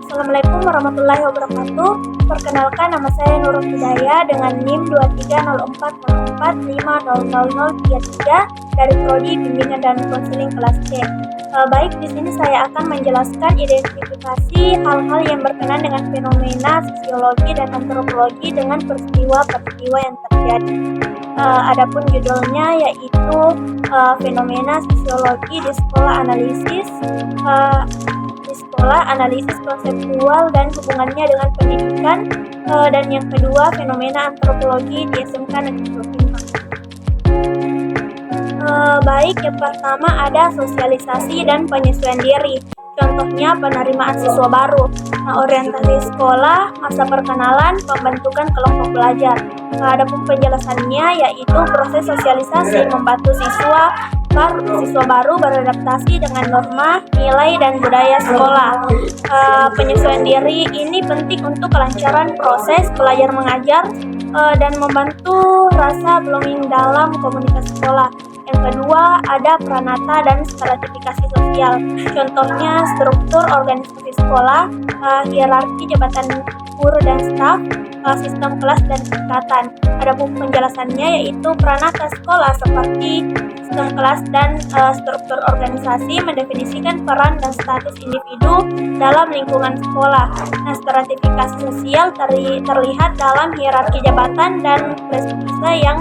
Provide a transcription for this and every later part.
Assalamualaikum warahmatullahi wabarakatuh. Perkenalkan, nama saya Nurul Hidayah dengan NIM 230444500033 dari Prodi Bimbingan dan Konseling kelas C. Baik, di sini saya akan menjelaskan identifikasi hal-hal yang berkenaan dengan fenomena sosiologi dan antropologi dengan peristiwa-peristiwa yang terjadi. Adapun judulnya yaitu fenomena sosiologi di sekolah analisis konseptual dan hubungannya dengan pendidikan, dan yang kedua fenomena antropologi di SMK Negeri 2 Pindrang. Baik, yang pertama ada sosialisasi dan penyesuaian diri. Contohnya penerimaan siswa baru. Orientasi sekolah, masa perkenalan, pembentukan kelompok belajar. Adapun penjelasannya yaitu proses sosialisasi membantu siswa baru beradaptasi dengan norma, nilai, dan budaya sekolah. Penyesuaian diri ini penting untuk kelancaran proses belajar mengajar dan membantu rasa belonging dalam komunitas sekolah. Yang kedua ada peranata dan stratifikasi sosial. Contohnya struktur organisasi sekolah, hierarki jabatan guru dan staf, sistem kelas dan tingkatan. Adapun penjelasannya yaitu peranata sekolah seperti sistem kelas dan struktur organisasi mendefinisikan peran dan status individu dalam lingkungan sekolah. Stratifikasi sosial terlihat dalam hierarki jabatan dan presentase yang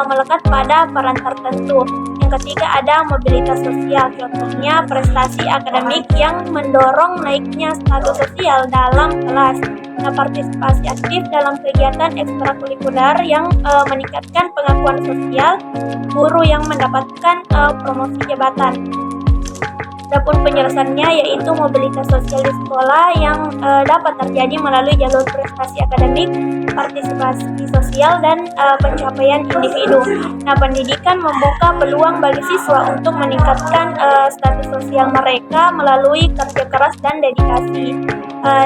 melekat pada peran tertentu. Yang ketiga ada mobilitas sosial, contohnya prestasi akademik yang mendorong naiknya status sosial dalam kelas. Partisipasi aktif dalam kegiatan ekstrakurikuler yang meningkatkan pengakuan sosial, guru yang mendapatkan promosi jabatan. Adapun penjelasannya yaitu mobilitas sosial di sekolah yang dapat terjadi melalui jalur prestasi akademik, partisipasi sosial, dan pencapaian individu. Pendidikan membuka peluang bagi siswa untuk meningkatkan status sosial mereka melalui kerja keras dan dedikasi.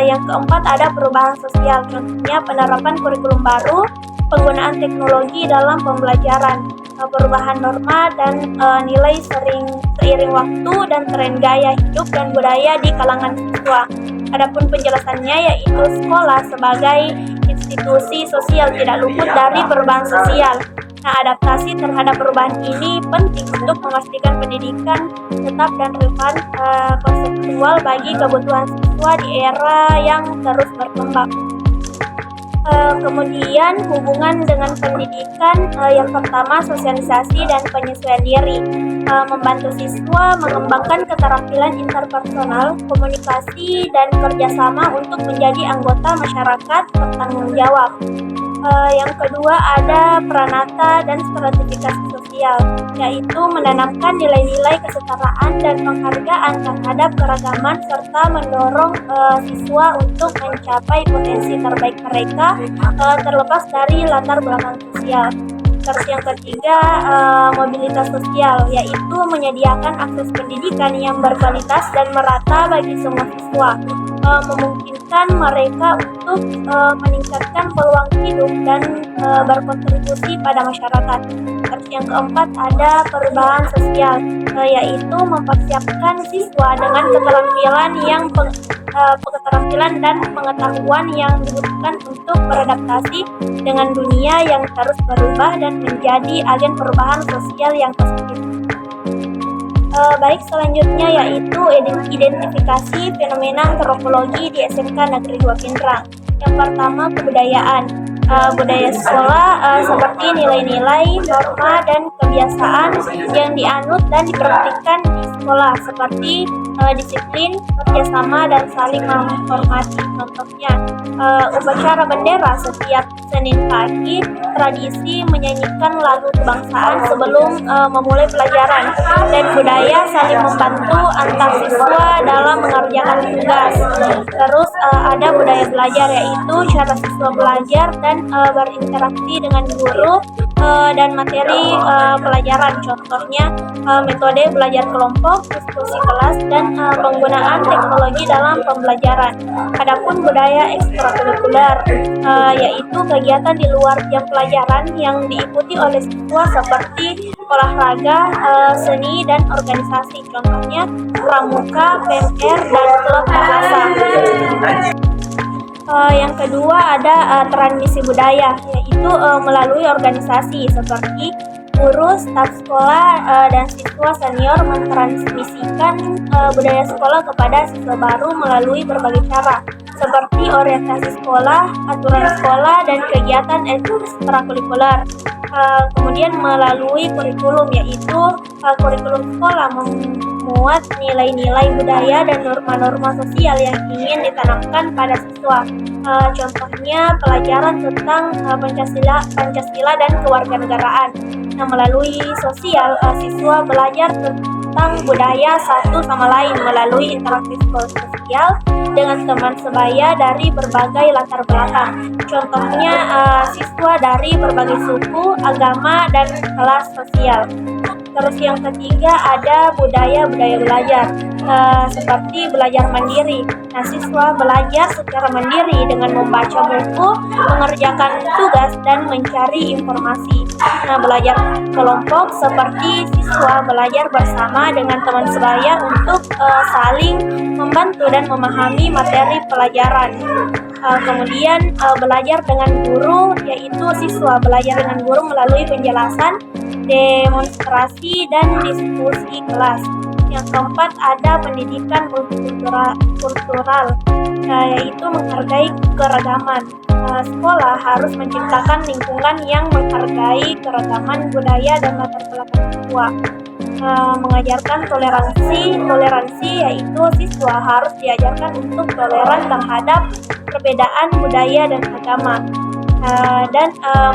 Yang keempat ada perubahan sosial, contohnya penerapan kurikulum baru, penggunaan teknologi dalam pembelajaran, perubahan norma dan nilai seiring waktu, dan tren gaya hidup dan budaya di kalangan siswa. Adapun penjelasannya yaitu sekolah sebagai institusi sosial tidak luput dari perubahan sosial. Adaptasi terhadap perubahan ini penting untuk memastikan pendidikan tetap dan relevan konseptual bagi kebutuhan siswa di era yang terus berkembang. Kemudian hubungan dengan pendidikan, yang pertama sosialisasi dan penyesuaian diri, membantu siswa mengembangkan keterampilan interpersonal, komunikasi, dan kerjasama untuk menjadi anggota masyarakat bertanggung jawab. Yang kedua ada peranata dan stratifikasi sosial, yaitu menanamkan nilai-nilai kesetaraan dan penghargaan terhadap keragaman serta mendorong siswa untuk mencapai potensi terbaik mereka terlepas dari latar belakang sosial. Terus yang ketiga mobilitas sosial, yaitu menyediakan akses pendidikan yang berkualitas dan merata bagi semua siswa, memungkinkan mereka untuk meningkatkan peluang hidup dan berkontribusi pada masyarakat. Terus yang keempat ada perubahan sosial, yaitu mempersiapkan siswa dengan keterampilan dan pengetahuan yang dibutuhkan untuk beradaptasi dengan dunia yang terus berubah dan menjadi agen perubahan sosial yang positif. Baik, selanjutnya yaitu identifikasi fenomena antropologi di SMK Negeri 2 Pindrang. Yang pertama kebudayaan. Budaya sekolah seperti nilai-nilai, norma, dan kebiasaan yang dianut dan dipraktikkan di sekolah seperti disiplin, kerjasama, dan saling menghormati. Contohnya upacara bendera setiap Senin pagi, tradisi menyanyikan lagu kebangsaan sebelum memulai pelajaran, dan budaya saling membantu antar siswa dalam mengerjakan tugas. Terus ada budaya belajar, yaitu cara siswa belajar dan berinteraksi dengan guru, dan materi pelajaran. Contohnya metode belajar kelompok, diskusi kelas, dan penggunaan teknologi dalam pembelajaran. Adapun budaya ekstrakurikuler yaitu kegiatan di luar jam pelajaran yang diikuti oleh siswa seperti olahraga, seni, dan organisasi. Contohnya pramuka, PMR, dan klub bahasa. Yang kedua ada transmisi budaya, yaitu melalui organisasi seperti guru, staf sekolah, dan siswa senior mentransmisikan budaya sekolah kepada siswa baru melalui berbagai cara, seperti orientasi sekolah, aturan sekolah, dan kegiatan ekstrakurikuler. Kemudian melalui kurikulum, yaitu kurikulum sekolah memuat nilai-nilai budaya dan norma-norma sosial yang ingin ditanamkan pada siswa. Contohnya pelajaran tentang Pancasila dan kewarganegaraan. Nah, melalui sosial, siswa belajar tentang budaya satu sama lain melalui interaksi sosial dengan teman sebaya dari berbagai latar belakang. Contohnya siswa dari berbagai suku, agama, dan kelas sosial. Terus yang ketiga ada budaya belajar, seperti belajar mandiri. Nah, siswa belajar secara mandiri dengan membaca buku, mengerjakan tugas, dan mencari informasi. Nah, belajar kelompok seperti siswa belajar bersama dengan teman sebaya untuk saling membantu dan memahami materi pelajaran. Kemudian belajar dengan guru, yaitu siswa belajar dengan guru melalui penjelasan, demonstrasi, dan diskusi kelas. Yang keempat ada pendidikan multikultural, yaitu menghargai keragaman. Sekolah harus menciptakan lingkungan yang menghargai keragaman budaya dan latar belakang siswa. Mengajarkan toleransi yaitu siswa harus diajarkan untuk toleran terhadap perbedaan budaya dan agama, dan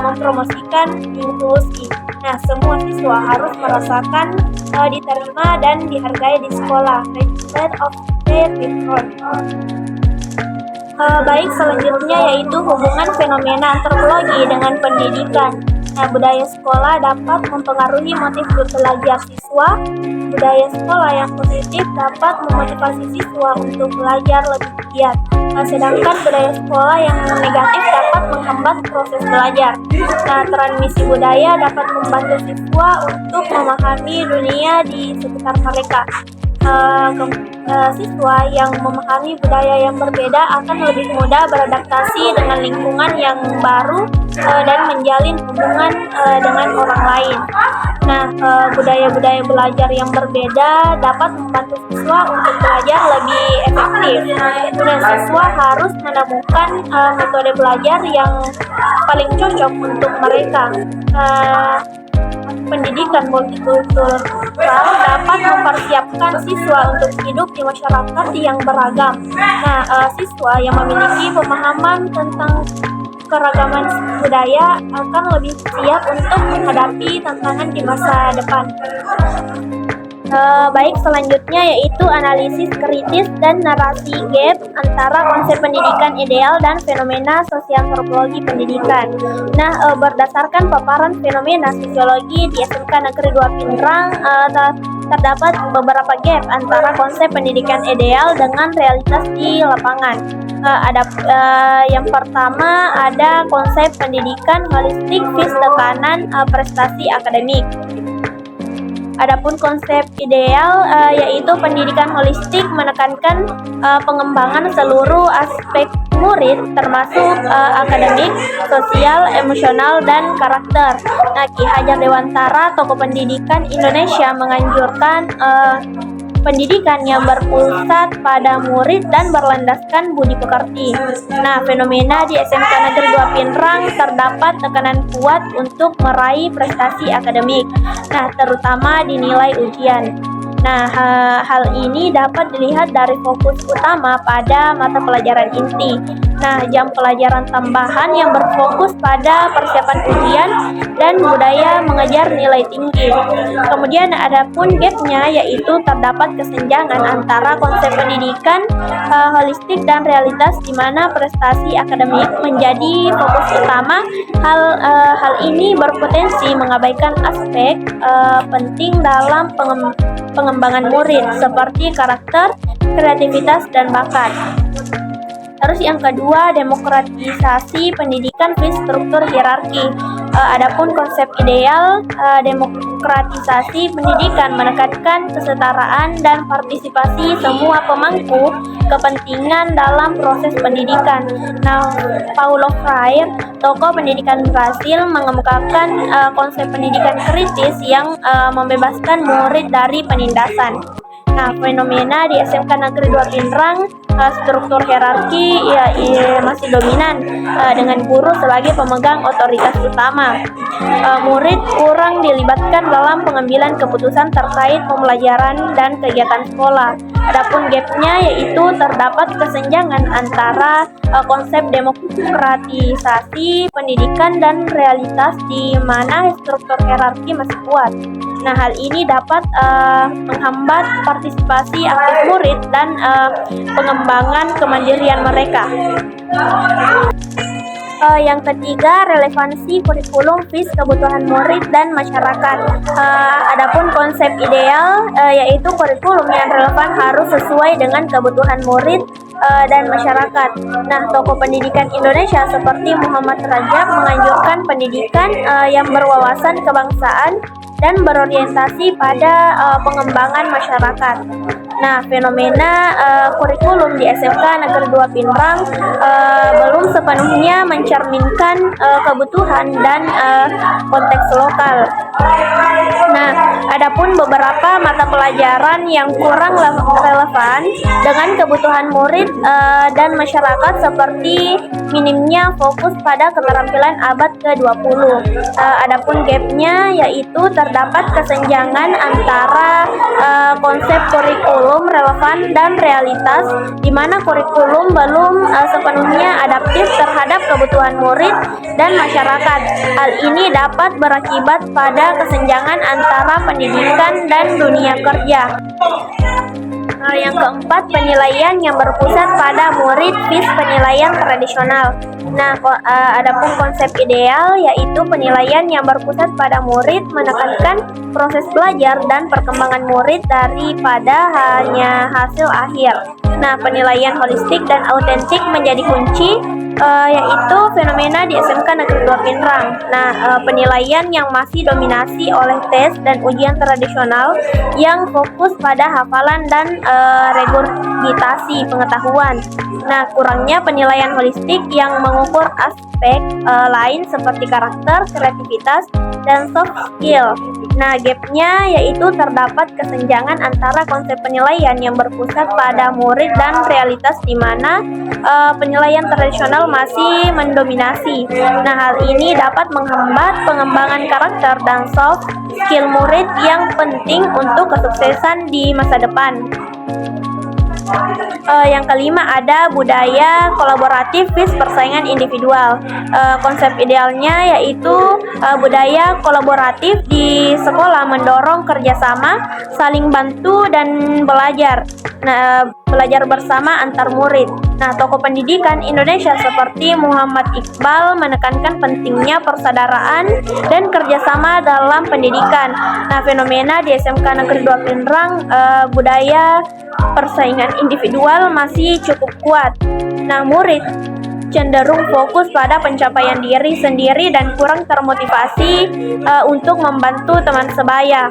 mempromosikan inklusi. Nah, semua siswa harus merasakan diterima dan dihargai di sekolah. Respect of the people. Baik, selanjutnya yaitu hubungan fenomena antropologi dengan pendidikan. Nah, budaya sekolah dapat mempengaruhi motif belajar siswa. Budaya sekolah yang positif dapat memotivasi siswa untuk belajar lebih giat. Sedangkan budaya sekolah yang negatif dapat menghambat proses belajar. Nah, transmisi budaya dapat membantu siswa untuk memahami dunia di sekitar mereka. Siswa yang memahami budaya yang berbeda akan lebih mudah beradaptasi dengan lingkungan yang baru dan menjalin hubungan dengan orang lain. Nah, budaya-budaya belajar yang berbeda dapat membantu siswa untuk belajar lebih efektif. Dan siswa harus menemukan metode belajar yang paling cocok untuk mereka. Pendidikan multikultural dapat mempersiapkan siswa untuk hidup di masyarakat yang beragam. Nah, siswa yang memiliki pemahaman tentang keragaman budaya akan lebih siap untuk menghadapi tantangan di masa depan. Baik, selanjutnya yaitu analisis kritis dan narasi gap antara konsep pendidikan ideal dan fenomena sosial antropologi pendidikan. Nah, berdasarkan paparan fenomena sosiologi di SMK Negeri 2 Pinrang, terdapat beberapa gap antara konsep pendidikan ideal dengan realitas di lapangan. Yang pertama ada konsep pendidikan holistik vis tekanan prestasi akademik. Adapun konsep ideal yaitu pendidikan holistik menekankan pengembangan seluruh aspek murid termasuk akademik, sosial, emosional, dan karakter. Nah, Ki Hajar Dewantara, tokoh pendidikan Indonesia, menganjurkan pendidikan yang berpusat pada murid dan berlandaskan budi pekerti. Nah, fenomena di SMK Negeri 2 Pinrang terdapat tekanan kuat untuk meraih prestasi akademik, nah terutama di nilai ujian. Nah, hal ini dapat dilihat dari fokus utama pada mata pelajaran inti. Nah, jam pelajaran tambahan yang berfokus pada persiapan ujian dan budaya mengejar nilai tinggi. Kemudian ada pun gapnya, yaitu terdapat kesenjangan antara konsep pendidikan holistik dan realitas di mana prestasi akademik menjadi fokus utama. Hal ini berpotensi mengabaikan aspek penting dalam pengembangan murid seperti karakter, kreativitas, dan bakat. Terus yang kedua, demokratisasi pendidikan vs struktur hierarki. Adapun konsep ideal demokratisasi pendidikan menekankan kesetaraan dan partisipasi semua pemangku kepentingan dalam proses pendidikan. Nah, Paulo Freire, tokoh pendidikan Brasil, mengemukakan konsep pendidikan kritis yang membebaskan murid dari penindasan. Nah, fenomena di SMK Negeri 2 Pinrang, struktur hierarki masih dominan dengan guru sebagai pemegang otoritas utama. Murid kurang dilibatkan dalam pengambilan keputusan terkait pembelajaran dan kegiatan sekolah. Adapun gapnya, yaitu terdapat kesenjangan antara konsep demokratisasi pendidikan dan realitas di mana struktur hierarki masih kuat. Nah, hal ini dapat menghambat partisipasi aktif murid dan pengembangan kemandirian mereka. Yang ketiga, relevansi kurikulum vs kebutuhan murid dan masyarakat. Adapun konsep ideal yaitu kurikulum yang relevan harus sesuai dengan kebutuhan murid dan masyarakat. Nah, tokoh pendidikan Indonesia seperti Muhammad Rajab menganjurkan pendidikan yang berwawasan kebangsaan dan berorientasi pada pengembangan masyarakat. Nah, fenomena kurikulum di SMK Negeri 2 Pinrang belum sepenuhnya mencerminkan kebutuhan dan konteks lokal. Nah, adapun beberapa mata pelajaran yang kurang relevan dengan kebutuhan murid dan masyarakat seperti minimnya fokus pada keterampilan abad ke-20. Adapun gapnya, yaitu terdapat kesenjangan antara konsep kurikulum relevan dan realitas, di mana kurikulum belum sepenuhnya adaptif terhadap kebutuhan murid dan masyarakat. Hal ini dapat berakibat pada kesenjangan antara pendidikan dan dunia kerja. Yang keempat, penilaian yang berpusat pada murid vs penilaian tradisional. Nah, adapun konsep ideal yaitu penilaian yang berpusat pada murid menekankan proses belajar dan perkembangan murid daripada hanya hasil akhir. Nah, penilaian holistik dan autentik menjadi kunci, yaitu fenomena di SMK Negeri 2 Pinrang. Nah, penilaian yang masih dominasi oleh tes dan ujian tradisional yang fokus pada hafalan dan regurgitasi pengetahuan. Nah, kurangnya penilaian holistik yang mengukur aspek lain seperti karakter, kreativitas, dan soft skill. Nah, gapnya yaitu terdapat kesenjangan antara konsep penilaian yang berpusat pada murid dan realitas di mana penilaian tradisional masih mendominasi. Nah, hal ini dapat menghambat pengembangan karakter dan soft skill murid yang penting untuk kesuksesan di masa depan. Yang kelima, ada budaya kolaboratif vs persaingan individual. Konsep idealnya yaitu budaya kolaboratif di sekolah mendorong kerjasama, saling bantu, dan belajar. Nah, belajar bersama antar murid. Nah, tokoh pendidikan Indonesia seperti Muhammad Iqbal menekankan pentingnya persaudaraan dan kerjasama dalam pendidikan. Nah, fenomena di SMK Negeri 2 Pinrang, budaya persaingan individual masih cukup kuat. Nah, murid cenderung fokus pada pencapaian diri sendiri dan kurang termotivasi untuk membantu teman sebaya.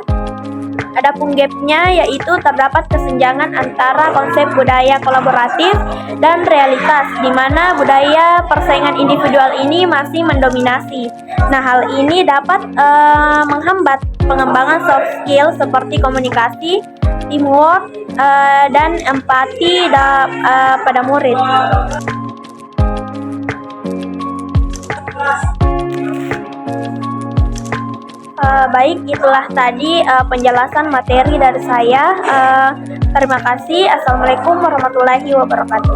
Adapun gapnya yaitu terdapat kesenjangan antara konsep budaya kolaboratif dan realitas, di mana budaya persaingan individual ini masih mendominasi. Nah, hal ini dapat menghambat pengembangan soft skill seperti komunikasi, teamwork, dan empati pada murid. Baik, itulah tadi penjelasan materi dari saya. Terima kasih. Assalamualaikum warahmatullahi wabarakatuh.